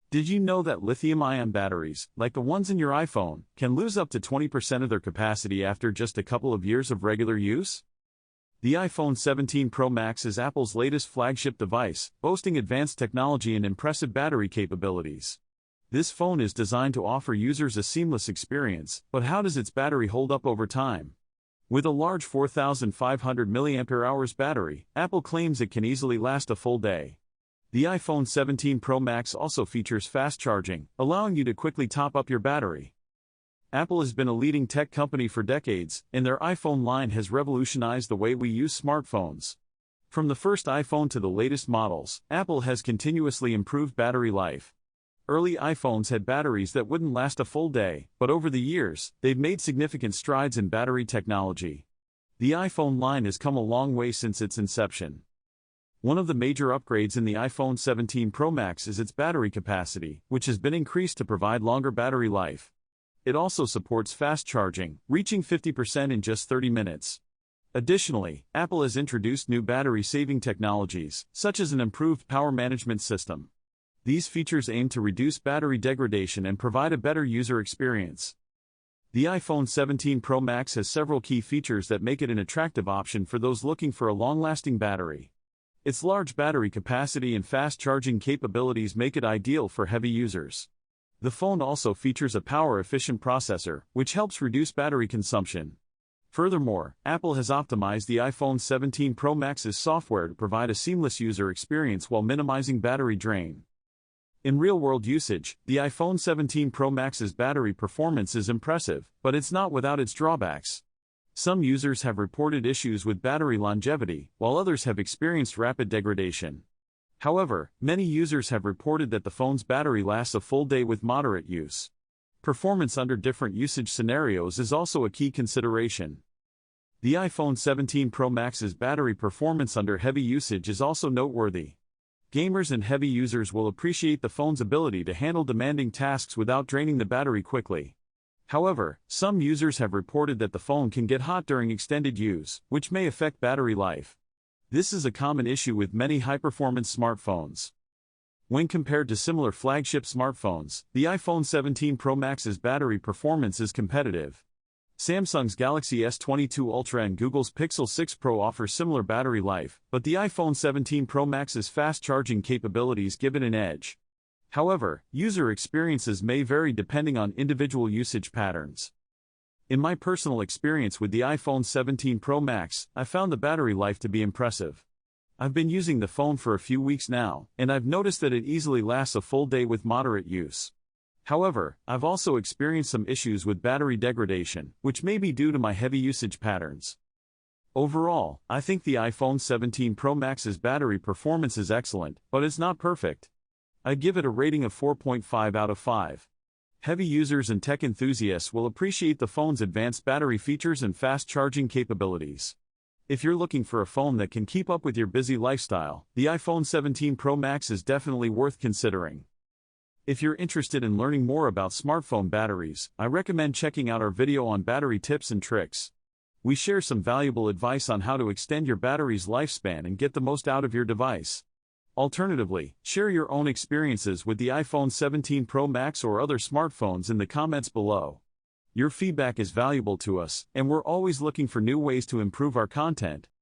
Did you know that lithium-ion batteries, like the ones in your iPhone, can lose up to 20% of their capacity after just a couple of years of regular use? The iPhone 17 Pro Max is Apple's latest flagship device, boasting advanced technology and impressive battery capabilities. This phone is designed to offer users a seamless experience, but how does its battery hold up over time? With a large 4,500 mAh battery, Apple claims it can easily last a full day. The iPhone 17 Pro Max also features fast charging, allowing you to quickly top up your battery. Apple has been a leading tech company for decades, and their iPhone line has revolutionized the way we use smartphones. From the first iPhone to the latest models, Apple has continuously improved battery life. Early iPhones had batteries that wouldn't last a full day, but over the years, they've made significant strides in battery technology. The iPhone line has come a long way since its inception. One of the major upgrades in the iPhone 17 Pro Max is its battery capacity, which has been increased to provide longer battery life. It also supports fast charging, reaching 50% in just 30 minutes. Additionally, Apple has introduced new battery-saving technologies, such as an improved power management system. These features aim to reduce battery degradation and provide a better user experience. The iPhone 17 Pro Max has several key features that make it an attractive option for those looking for a long-lasting battery. Its large battery capacity and fast charging capabilities make it ideal for heavy users. The phone also features a power-efficient processor, which helps reduce battery consumption. Furthermore, Apple has optimized the iPhone 17 Pro Max's software to provide a seamless user experience while minimizing battery drain. In real-world usage, the iPhone 17 Pro Max's battery performance is impressive, but it's not without its drawbacks. Some users have reported issues with battery longevity, while others have experienced rapid degradation. However, many users have reported that the phone's battery lasts a full day with moderate use. Performance under different usage scenarios is also a key consideration. The iPhone 17 Pro Max's battery performance under heavy usage is also noteworthy. Gamers and heavy users will appreciate the phone's ability to handle demanding tasks without draining the battery quickly. However, some users have reported that the phone can get hot during extended use, which may affect battery life. This is a common issue with many high-performance smartphones. When compared to similar flagship smartphones, the iPhone 17 Pro Max's battery performance is competitive. Samsung's Galaxy S22 Ultra and Google's Pixel 6 Pro offer similar battery life, but the iPhone 17 Pro Max's fast charging capabilities give it an edge. However, user experiences may vary depending on individual usage patterns. In my personal experience with the iPhone 17 Pro Max, I found the battery life to be impressive. I've been using the phone for a few weeks now, and I've noticed that it easily lasts a full day with moderate use. However, I've also experienced some issues with battery degradation, which may be due to my heavy usage patterns. Overall, I think the iPhone 17 Pro Max's battery performance is excellent, but it's not perfect. I give it a rating of 4.5 out of 5. Heavy users and tech enthusiasts will appreciate the phone's advanced battery features and fast charging capabilities. If you're looking for a phone that can keep up with your busy lifestyle, the iPhone 17 Pro Max is definitely worth considering. If you're interested in learning more about smartphone batteries, I recommend checking out our video on battery tips and tricks. We share some valuable advice on how to extend your battery's lifespan and get the most out of your device. Alternatively, share your own experiences with the iPhone 17 Pro Max or other smartphones in the comments below. Your feedback is valuable to us, and we're always looking for new ways to improve our content.